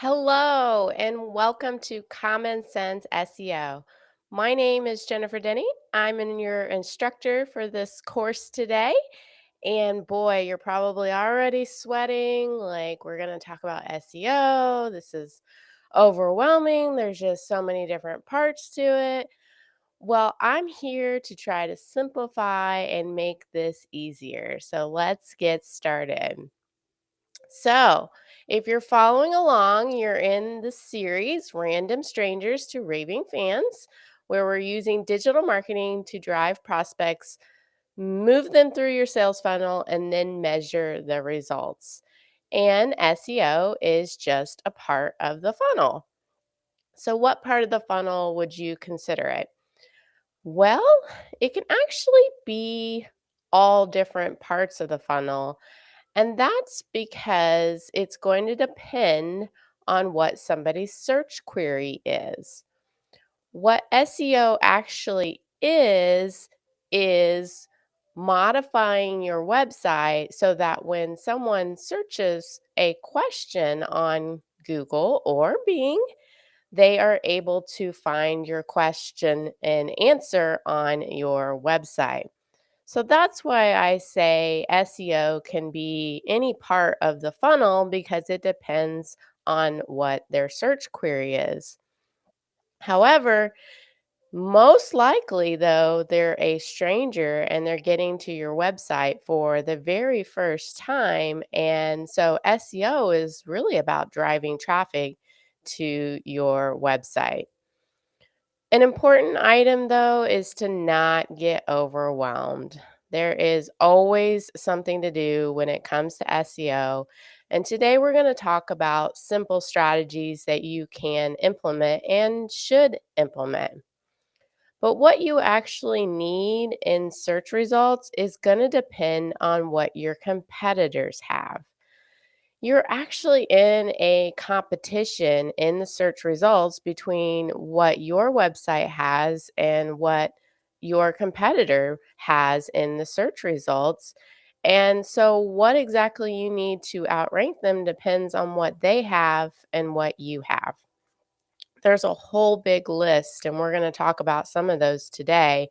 Hello, and welcome to Common Sense SEO. My name is Jennifer Denney. Your instructor for this course today. And boy, you're probably already sweating. Like, we're going to talk about SEO. This is overwhelming. There's just so many different parts to it. Well, I'm here to try to simplify and make this easier. So let's get started. So, if you're following along, you're in the series Random Strangers to Raving Fans, where we're using digital marketing to drive prospects, move them through your sales funnel, and then measure the results. And SEO is just a part of the funnel. So, what part of the funnel would you consider it? Well, it can actually be all different parts of the funnel, and that's because it's going to depend on what somebody's search query is. What SEO actually is modifying your website so that when someone searches a question on Google or Bing, they are able to find your question and answer on your website. So that's why I say SEO can be any part of the funnel because it depends on what their search query is. However, most likely, though, they're a stranger and they're getting to your website for the very first time. And so SEO is really about driving traffic to your website. An important item, though, is to not get overwhelmed. There is always something to do when it comes to SEO. And today we're going to talk about simple strategies that you can implement and should implement. But what you actually need in search results is going to depend on what your competitors have. You're actually in a competition in the search results between what your website has and what your competitor has in the search results. And so, what exactly you need to outrank them depends on what they have and what you have. There's a whole big list, and we're going to talk about some of those today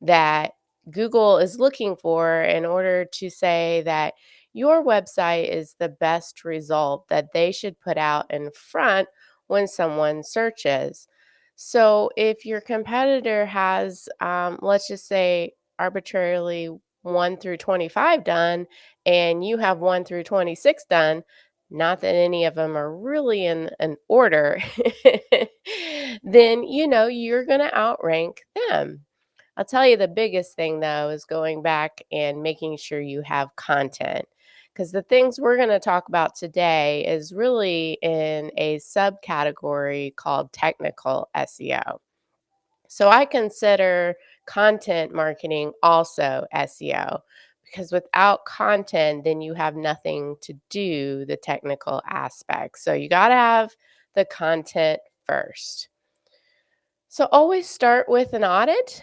that Google is looking for in order to say that your website is the best result that they should put out in front when someone searches. So if your competitor has, let's just say, arbitrarily 1 through 25 done, and you have 1 through 26 done, not that any of them are really in an order, then you're going to outrank them. I'll tell you the biggest thing though is going back and making sure you have content. Because the things we're going to talk about today is really in a subcategory called technical SEO. So I consider content marketing also SEO because without content, then you have nothing to do the technical aspects. So you got to have the content first. So always start with an audit.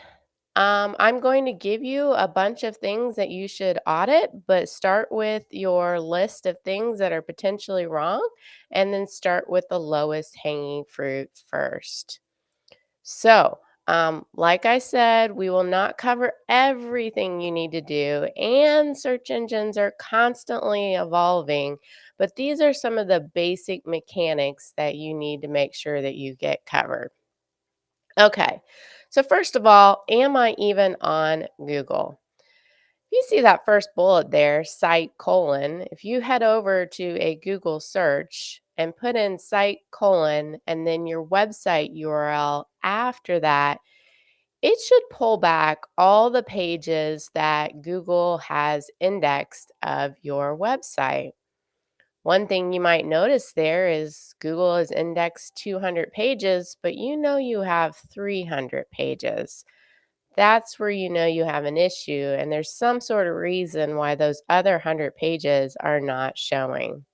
I'm going to give you a bunch of things that you should audit, but start with your list of things that are potentially wrong and then start with the lowest hanging fruit first. So, like I said, we will not cover everything you need to do, and search engines are constantly evolving, but these are some of the basic mechanics that you need to make sure that you get covered. Okay, so first of all, am I even on Google? You see that first bullet there, site colon. If you head over to a Google search and put in site colon and then your website URL after that, it should pull back all the pages that Google has indexed of your website. One thing you might notice there is Google has indexed 200 pages, but you have 300 pages. That's where you have an issue, and there's some sort of reason why those other 100 pages are not showing.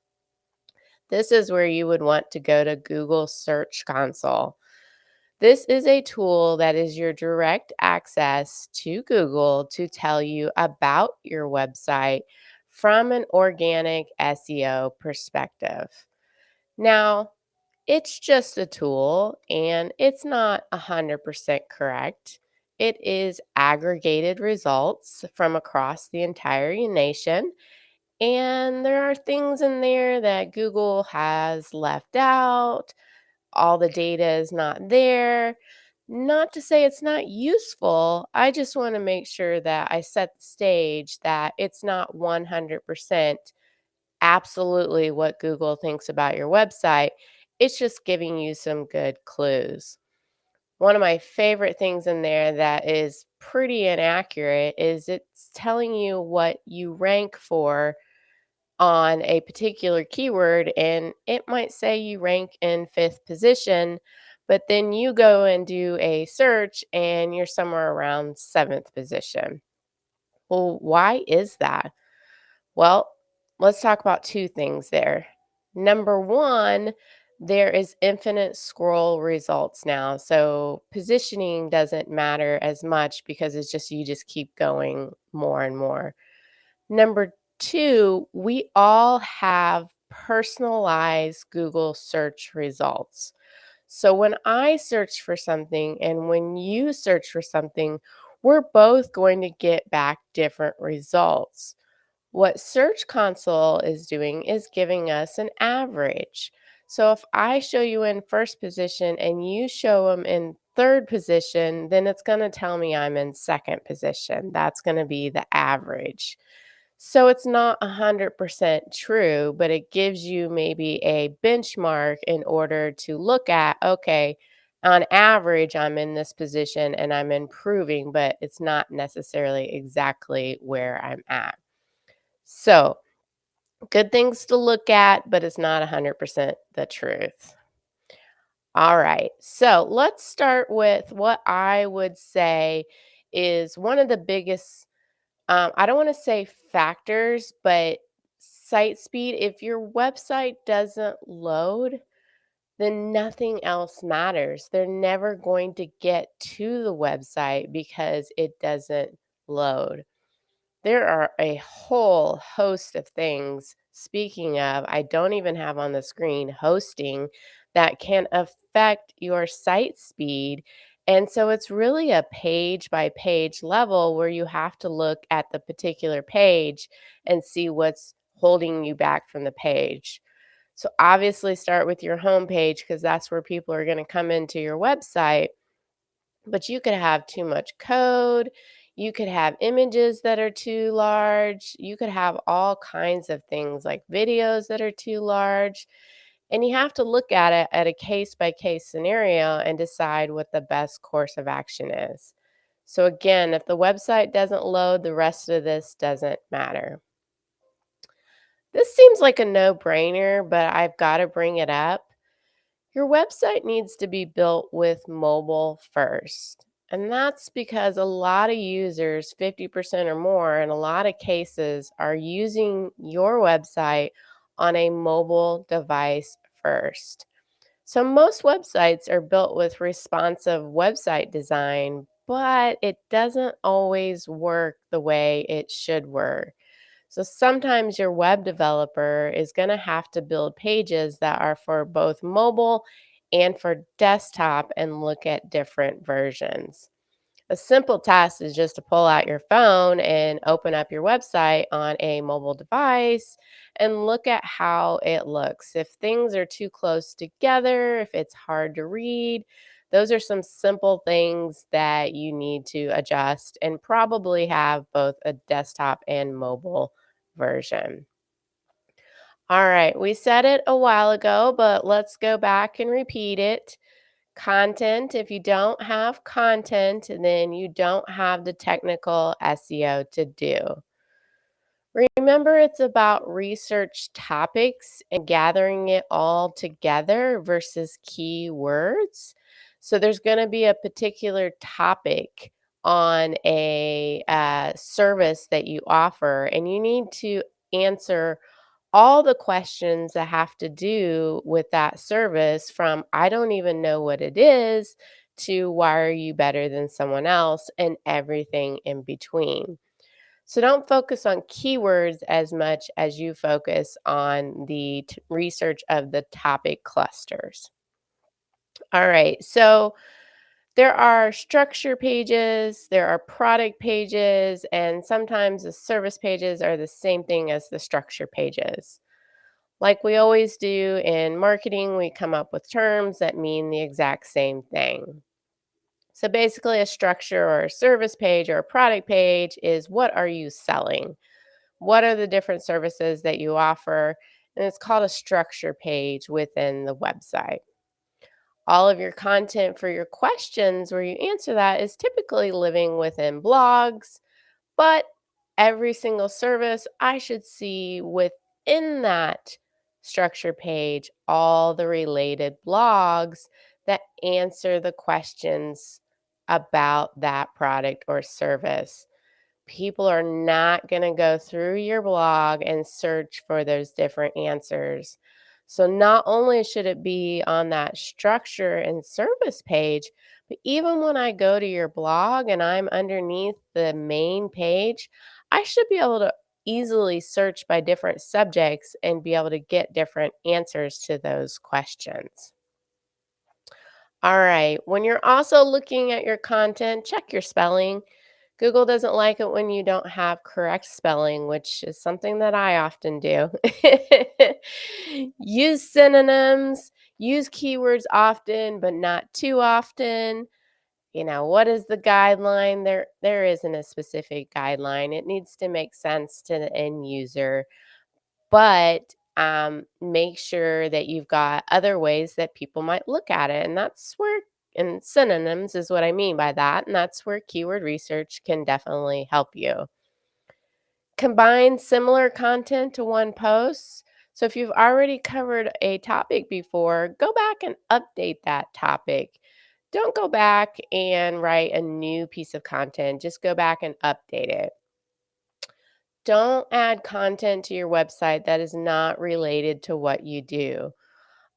This is where you would want to go to Google Search Console. This is a tool that is your direct access to Google to tell you about your website from an organic SEO perspective. Now, It's just a tool and it's not 100% correct. It is aggregated results from across the entire nation. And there are things in there that Google has left out. All the data is not there. Not to say it's not useful. I just want to make sure that I set the stage that it's not 100% absolutely what Google thinks about your website. It's just giving you some good clues. One of my favorite things in there that is pretty inaccurate is it's telling you what you rank for on a particular keyword, and it might say you rank in fifth position, but then you go and do a search and you're somewhere around seventh position. Well, why is that? Well, let's talk about two things there. Number one, there is infinite scroll results now. So positioning doesn't matter as much because it's just you just keep going more and more. Number two, we all have personalized Google search results. So when I search for something and when you search for something, we're both going to get back different results. What Search Console is doing is giving us an average. So if I show you in first position and you show them in third position, then it's going to tell me I'm in second position. That's going to be the average. So it's not 100% true, but it gives you maybe a benchmark in order to look at, okay, on average, I'm in this position and I'm improving, but it's not necessarily exactly where I'm at. So, good things to look at, but it's not 100% the truth. All right. So, let's start with what I would say is one of the biggest, I don't want to say factors, but site speed. If your website doesn't load, then nothing else matters. They're never going to get to the website because it doesn't load. There are a whole host of things. Speaking of, I don't even have on the screen hosting that can affect your site speed. And so it's really a page by page level where you have to look at the particular page and see what's holding you back from the page. So obviously start with your home page because that's where people are going to come into your website, but you could have too much code. You could have images that are too large. You could have all kinds of things like videos that are too large. And you have to look at it at a case by case scenario and decide what the best course of action is. So, again, if the website doesn't load, the rest of this doesn't matter. This seems like a no brainer, but I've got to bring it up. Your website needs to be built with mobile first. And that's because a lot of users, 50% or more, in a lot of cases, are using your website on a mobile device first. So most websites are built with responsive website design, but it doesn't always work the way it should work. So sometimes your web developer is going to have to build pages that are for both mobile and for desktop and look at different versions. A simple task is just to pull out your phone and open up your website on a mobile device and look at how it looks. If things are too close together, if it's hard to read, those are some simple things that you need to adjust and probably have both a desktop and mobile version. All right, we said it a while ago, but let's go back and repeat it. Content, if you don't have content, then you don't have the technical SEO to do. Remember, it's about research topics and gathering it all together versus keywords. So there's going to be a particular topic on a service that you offer, and you need to answer all the questions that have to do with that service from I don't even know what it is to why are you better than someone else and everything in between. So don't focus on keywords as much as you focus on the research of the topic clusters. All right. So there are structure pages, there are product pages, and sometimes the service pages are the same thing as the structure pages. Like we always do in marketing, we come up with terms that mean the exact same thing. So basically, a structure or a service page or a product page is what are you selling? What are the different services that you offer? And it's called a structure page within the website. All of your content for your questions where you answer that is typically living within blogs, but every single service I should see within that structure page all the related blogs that answer the questions about that product or service. People are not going to go through your blog and search for those different answers. So, not only should it be on that structure and service page, but even when I go to your blog and I'm underneath the main page, I should be able to easily search by different subjects and be able to get different answers to those questions. All right, when you're also looking at your content, check your spelling. Google doesn't like it when you don't have correct spelling, which is something that I often do. Use synonyms, use keywords often, but not too often. What is the guideline? There isn't a specific guideline. It needs to make sense to the end user, but make sure that you've got other ways that people might look at it. And that's where, and synonyms is what I mean by that. And that's where keyword research can definitely help you. Combine similar content to one post. So if you've already covered a topic before, go back and update that topic. Don't go back and write a new piece of content. Just go back and update it. Don't add content to your website that is not related to what you do.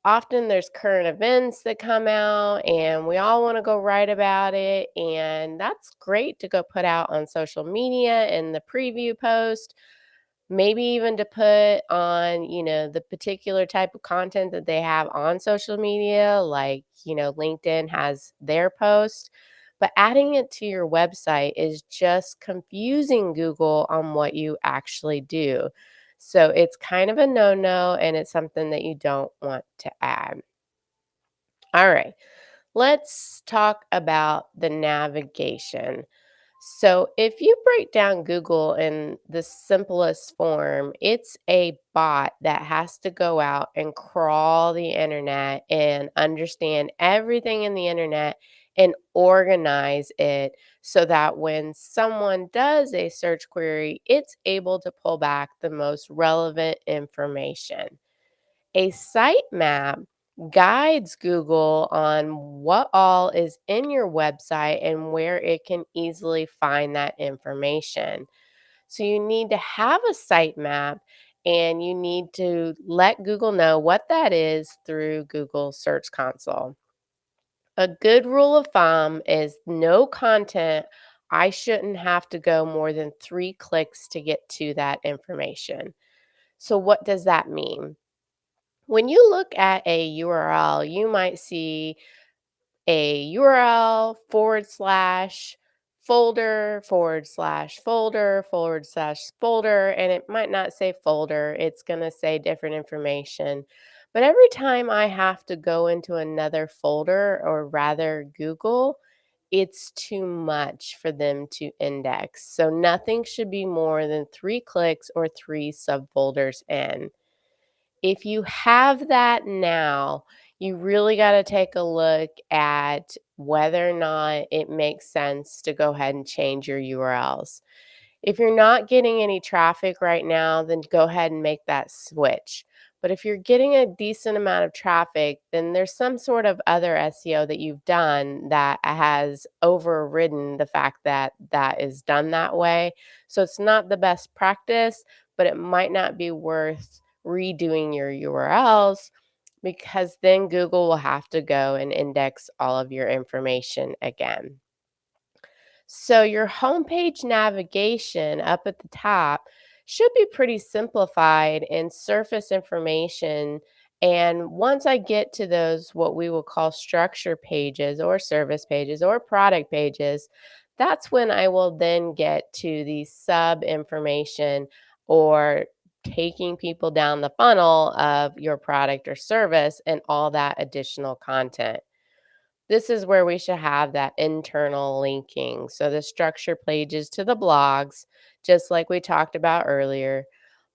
Often there's current events that come out and we all want to go write about it. And that's great to go put out on social media in the preview post. Maybe even to put on, the particular type of content that they have on social media, like, LinkedIn has their post. But adding it to your website is just confusing Google on what you actually do. So it's kind of a no no, and it's something that you don't want to add. All right, let's talk about the navigation. So, if you break down Google in the simplest form, it's a bot that has to go out and crawl the internet and understand everything in the internet and organize it so that when someone does a search query, it's able to pull back the most relevant information. A sitemap guides Google on what all is in your website and where it can easily find that information. So you need to have a sitemap and you need to let Google know what that is through Google Search Console. A good rule of thumb is no content. I shouldn't have to go more than 3 clicks to get to that information. So, what does that mean? When you look at a URL, you might see a URL forward slash folder forward slash folder forward slash folder, and it might not say folder, it's going to say different information. But every time I have to go into another folder, or rather Google, it's too much for them to index. So nothing should be more than 3 clicks or 3 subfolders in. If you have that now, you really got to take a look at whether or not it makes sense to go ahead and change your URLs. If you're not getting any traffic right now, then go ahead and make that switch. But if you're getting a decent amount of traffic, then there's some sort of other SEO that you've done that has overridden the fact that that is done that way. So it's not the best practice, but it might not be worth redoing your URLs because then Google will have to go and index all of your information again. So your homepage navigation up at the top should be pretty simplified and surface information. And once I get to those, what we will call structure pages or service pages or product pages, that's when I will then get to the sub information or taking people down the funnel of your product or service and all that additional content. This is where we should have that internal linking. So the structure pages to the blogs, just like we talked about earlier,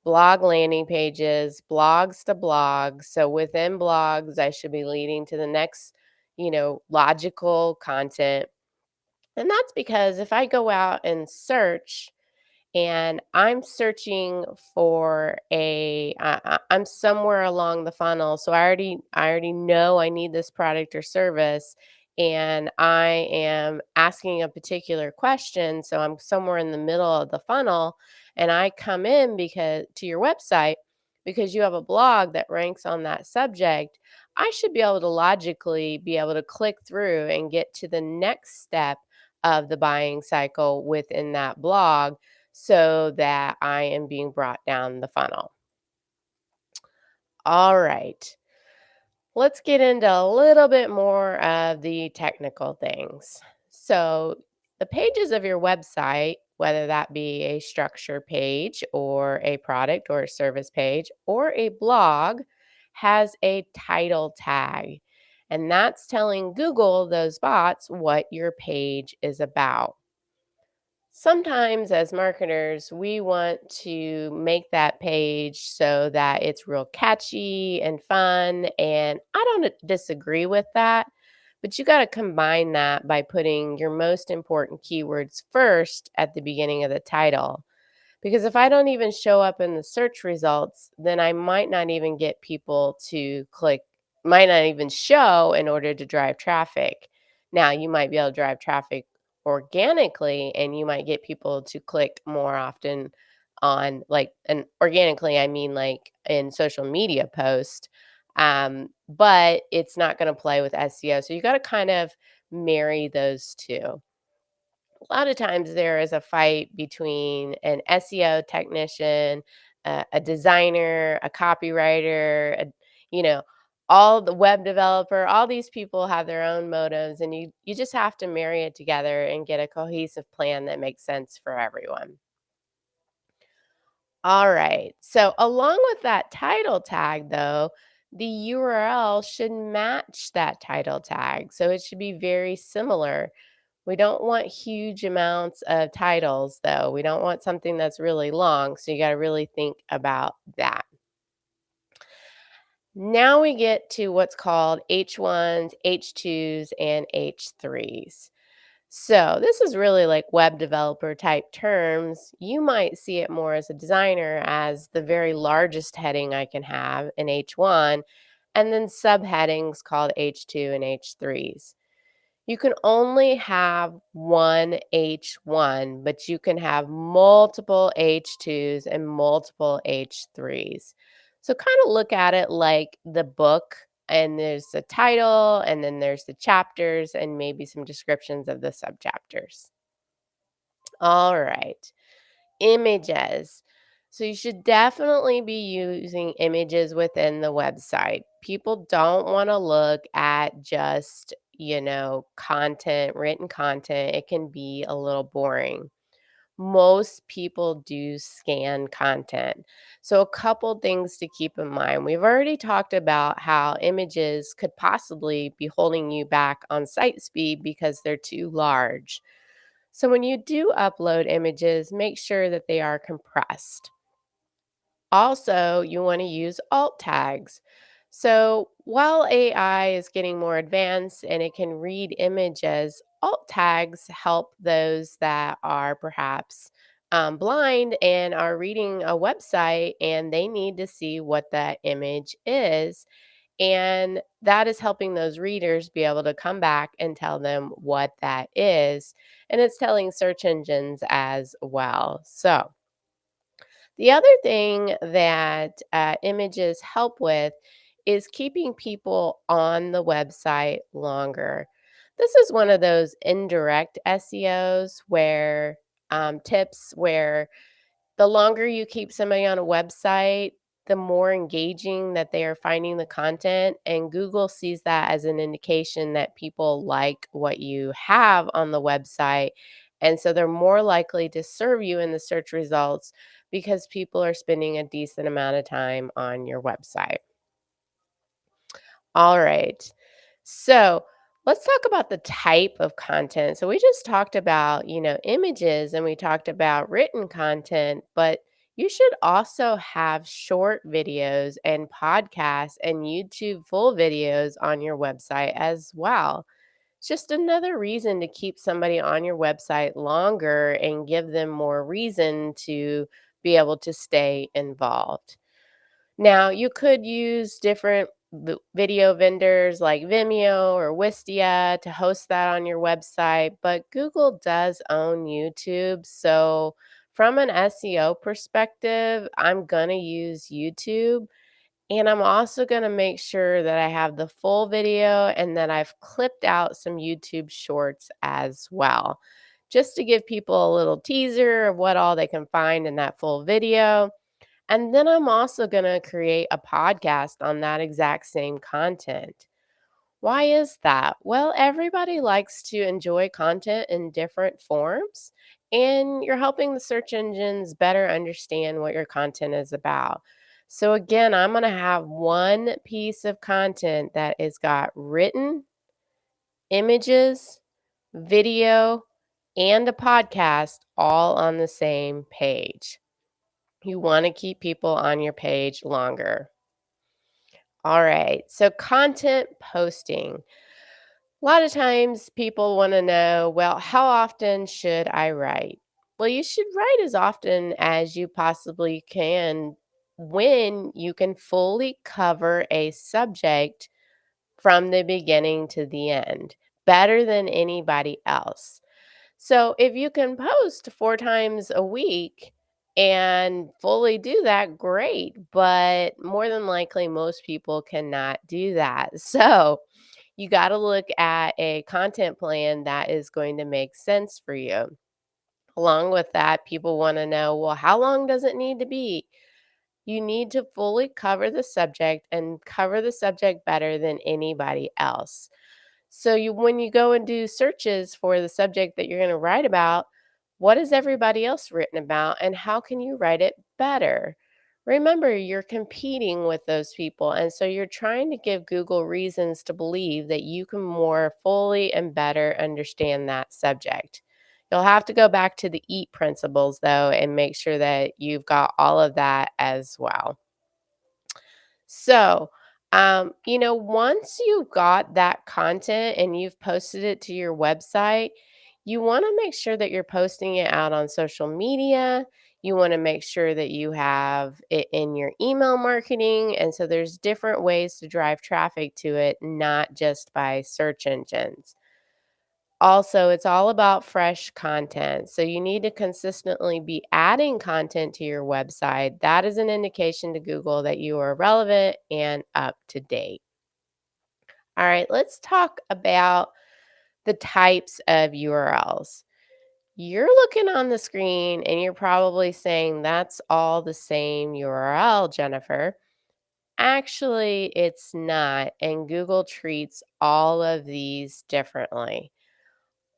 blog landing pages, blogs to blogs. So within blogs, I should be leading to the next, logical content. And that's because if I go out and search and I'm searching for I'm somewhere along the funnel, so I already know I need this product or service, and I am asking a particular question, so I'm somewhere in the middle of the funnel, and I come in because to your website because you have a blog that ranks on that subject. I should be able to logically be able to click through and get to the next step of the buying cycle within that blog so that I am being brought down the funnel. All right. Let's get into a little bit more of the technical things. So, the pages of your website, whether that be a structure page or a product or a service page or a blog, has a title tag. And that's telling Google, those bots, what your page is about. Sometimes, as marketers, we want to make that page so that it's real catchy and fun. And I don't disagree with that, but you got to combine that by putting your most important keywords first at the beginning of the title. Because if I don't even show up in the search results, then I might not even get people to click, might not even show in order to drive traffic. Now, you might be able to drive traffic organically and you might get people to click more often on like, and organically, I mean like in social media post. But it's not going to play with SEO. So you got to kind of marry those two. A lot of times there is a fight between an SEO technician, a designer, a copywriter, you know, all the web developer, all these people have their own motives and you just have to marry it together and get a cohesive plan that makes sense for everyone. All right. So along with that title tag though, the URL should match that title tag. So it should be very similar. We don't want huge amounts of titles, though. We don't want something that's really long, so you gotta really think about that. Now we get to what's called H1s, H2s, and H3s. So this is really like web developer type terms. You might see it more as a designer as the very largest heading I can have in H1, and then subheadings called H2 and H3s. You can only have one H1, but you can have multiple H2s and multiple H3s. So kind of look at it like the book, and there's the title, and then there's the chapters, and maybe some descriptions of the subchapters. All right. Images. So you should definitely be using images within the website. People don't want to look at just, content, written content. It can be a little boring. Most people do scan content. So, a couple things to keep in mind. We've already talked about how images could possibly be holding you back on site speed because they're too large. So when you do upload images, make sure that they are compressed. Also, you want to use alt tags. So while AI is getting more advanced and it can read images, alt tags help those that are perhaps blind and are reading a website and they need to see what that image is. And that is helping those readers be able to come back and tell them what that is. And it's telling search engines as well. So, the other thing that images help with is keeping people on the website longer. This is one of those indirect SEOs where tips where the longer you keep somebody on a website, the more engaging that they are finding the content, and Google sees that as an indication that people like what you have on the website, and so they're more likely to serve you in the search results because people are spending a decent amount of time on your website. All right. So let's talk about the type of content. So we just talked about, images and we talked about written content, but you should also have short videos and podcasts and YouTube full videos on your website as well. It's just another reason to keep somebody on your website longer and give them more reason to be able to stay involved. Now, you could use different video vendors like Vimeo or Wistia to host that on your website, but Google does own YouTube. So, from an SEO perspective, I'm going to use YouTube. And I'm also going to make sure that I have the full video and that I've clipped out some YouTube shorts as well, just to give people a little teaser of what all they can find in that full video. And then I'm also going to create a podcast on that exact same content. Why is that? Well, everybody likes to enjoy content in different forms, and you're helping the search engines better understand what your content is about. So, again, I'm going to have one piece of content that is got written, images, video, and a podcast all on the same page. You want to keep people on your page longer. All right, so content posting. A lot of times people want to know, well, how often should I write? Well, you should write as often as you possibly can when you can fully cover a subject from the beginning to the end, better than anybody else. So if you can post 4 times a week and fully do that, great, but more than likely most people cannot do that. So, you gotta look at a content plan that is going to make sense for you. Along with that, people wanna know, well, how long does it need to be? You need to fully cover the subject and cover the subject better than anybody else. So you when you go and do searches for the subject that you're going to write about, what has everybody else written about and how can you write it better? Remember, you're competing with those people, and so you're trying to give Google reasons to believe that you can more fully and better understand that subject. You'll have to go back to the EAT principles though and make sure that you've got all of that as well. So, once you've got that content and you've posted it to your website, you want to make sure that you're posting it out on social media. You want to make sure that you have it in your email marketing. And so there's different ways to drive traffic to it, not just by search engines. Also, it's all about fresh content. So you need to consistently be adding content to your website. That is an indication to Google that you are relevant and up to date. All right, let's talk about the types of URLs. You're looking on the screen and you're probably saying that's all the same URL, Jennifer. Actually, it's not, and Google treats all of these differently.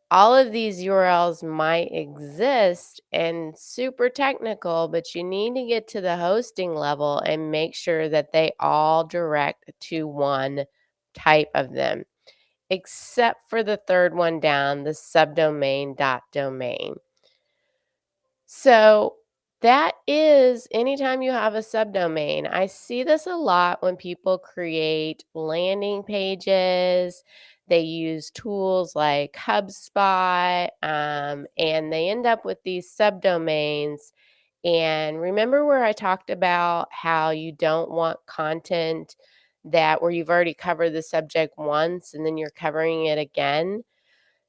All of these URLs might exist and super technical, but you need to get to the hosting level and make sure that they all direct to one type of them, except for the third one down, the subdomain dot domain. So that is anytime you have a subdomain. I see this a lot when people create landing pages. They use tools like HubSpot, and they end up with these subdomains. And remember where I talked about how you don't want content that where you've already covered the subject once and then you're covering it again?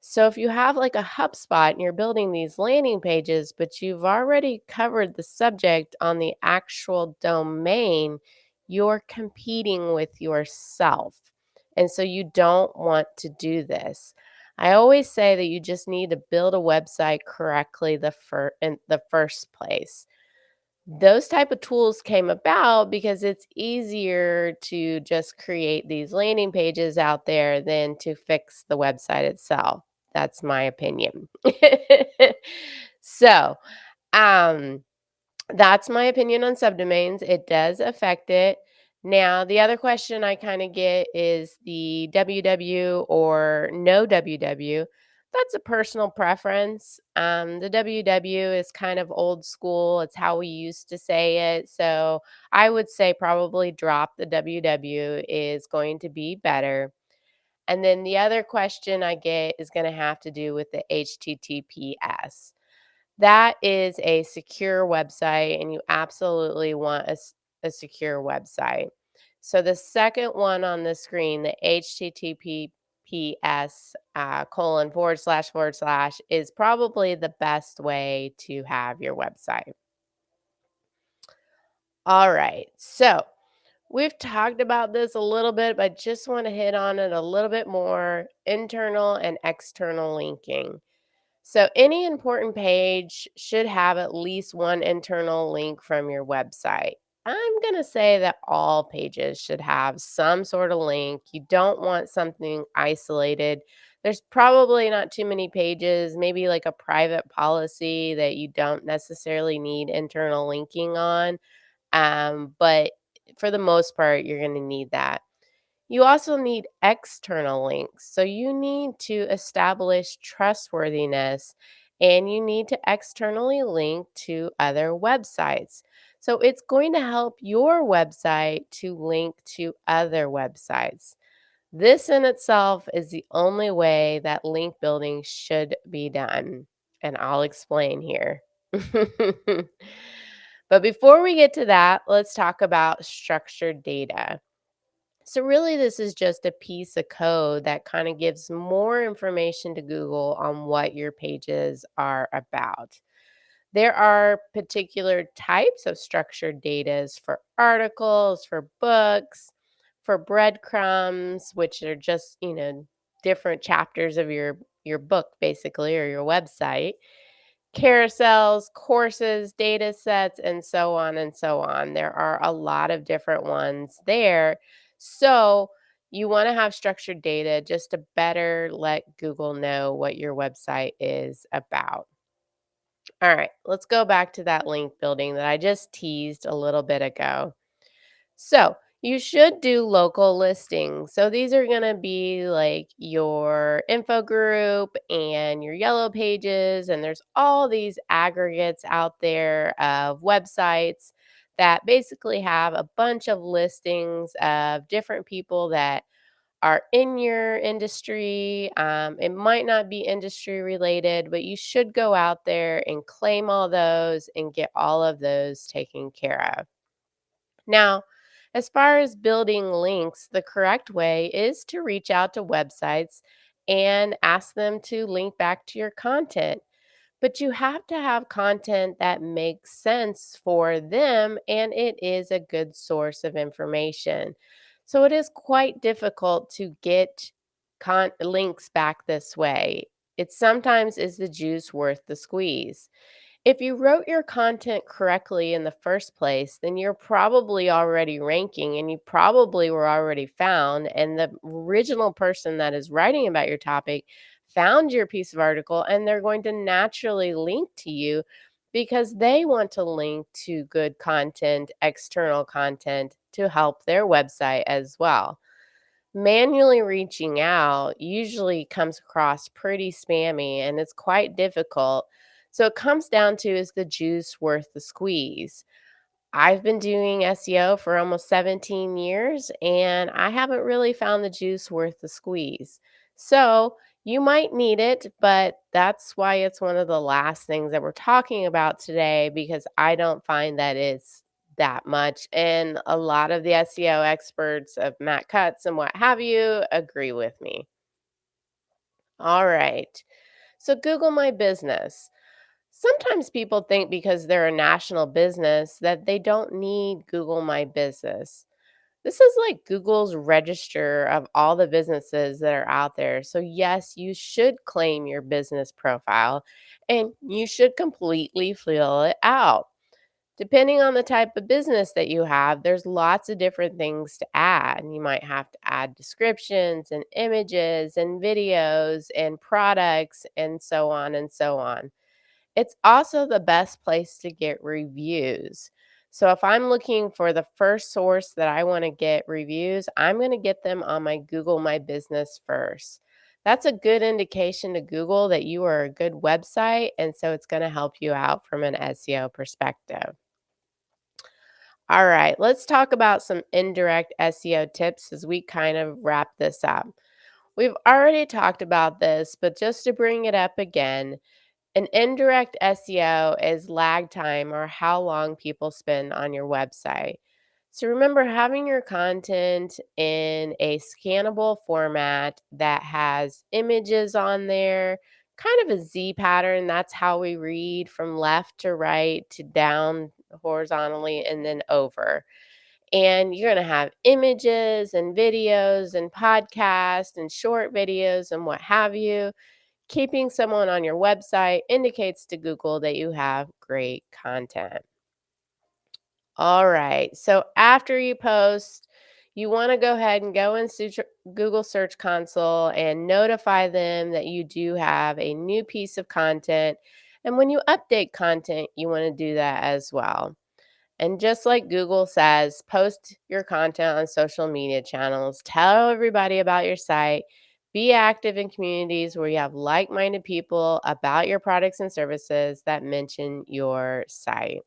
So if you have like a HubSpot and you're building these landing pages, but you've already covered the subject on the actual domain, you're competing with yourself. And so you don't want to do this. I always say that you just need to build a website correctly in the first place. Those type of tools came about because it's easier to just create these landing pages out there than to fix the website itself. That's my opinion. So, um, that's my opinion on subdomains. It does affect it. Now, the other question I kind of get is the WW or no WW. That's a personal preference. The WW is kind of old school. It's how we used to say it. So I would say probably drop the WW is going to be better. And then the other question I get is going to have to do with the HTTPS. That is a secure website, and you absolutely want a secure website. So the second one on the screen, the HTTPS colon / / is probably the best way to have your website. All right. So we've talked about this a little bit, but just want to hit on it a little bit more: internal and external linking. So, any important page should have at least one internal link from your website. I'm going to say that all pages should have some sort of link. You don't want something isolated. There's probably not too many pages, maybe like a private policy that you don't necessarily need internal linking on. But for the most part, you're going to need that. You also need external links. So you need to establish trustworthiness and you need to externally link to other websites. So it's going to help your website to link to other websites. This in itself is the only way that link building should be done. And I'll explain here. But before we get to that, let's talk about structured data. So, really, this is just a piece of code that kind of gives more information to Google on what your pages are about. There are particular types of structured data for articles, for books, for breadcrumbs, which are just, different chapters of your book basically or your website, carousels, courses, data sets, and so on and so on. There are a lot of different ones there. So, you want to have structured data just to better let Google know what your website is about. All right, let's go back to that link building that I just teased a little bit ago. So, you should do local listings. So, these are going to be like your info group and your yellow pages. And there's all these aggregates out there of websites that basically have a bunch of listings of different people that are in your industry. It might not be industry related, but you should go out there and claim all those and get all of those taken care of. Now, as far as building links, the correct way is to reach out to websites and ask them to link back to your content. But you have to have content that makes sense for them and it is a good source of information. So it is quite difficult to get links back this way. It sometimes is the juice worth the squeeze. If you wrote your content correctly in the first place, then you're probably already ranking and you probably were already found. And the original person that is writing about your topic found your piece of article and they're going to naturally link to you because they want to link to good content, external content to help their website as well. Manually reaching out usually comes across pretty spammy and it's quite difficult. So it comes down to, is the juice worth the squeeze? I've been doing SEO for almost 17 years and I haven't really found the juice worth the squeeze. So you might need it, but that's why it's one of the last things that we're talking about today because I don't find that it's that much. And a lot of the SEO experts of Matt Cutts and what have you agree with me. All right. So Google My Business. Sometimes people think because they're a national business that they don't need Google My Business. This is like Google's register of all the businesses that are out there. So, yes, you should claim your business profile and you should completely fill it out. Depending on the type of business that you have, there's lots of different things to add. You might have to add descriptions and images and videos and products and so on and so on. It's also the best place to get reviews. So if I'm looking for the first source that I want to get reviews, I'm going to get them on my Google My Business first. That's a good indication to Google that you are a good website, and so it's going to help you out from an SEO perspective. All right, let's talk about some indirect SEO tips as we kind of wrap this up. We've already talked about this, but just to bring it up again, an indirect SEO is lag time or how long people spend on your website. So remember having your content in a scannable format that has images on there, kind of a Z pattern. That's how we read from left to right to down horizontally and then over. And you're going to have images and videos and podcasts and short videos and what have you. Keeping someone on your website indicates to Google that you have great content. All right. So after you post, you want to go ahead and go in Google Search Console and notify them that you do have a new piece of content. And when you update content, you want to do that as well. And just like Google says, post your content on social media channels, tell everybody about your site, be active in communities where you have like minded people about your products and services that mention your site.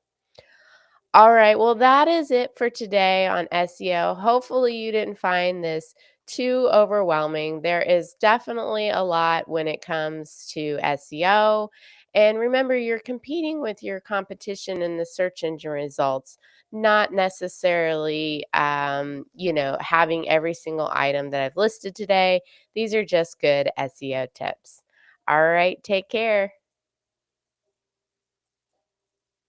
All right. Well, that is it for today on SEO. Hopefully, you didn't find this too overwhelming. There is definitely a lot when it comes to SEO. And remember, you're competing with your competition in the search engine results, not necessarily, having every single item that I've listed today. These are just good SEO tips. All right. Take care.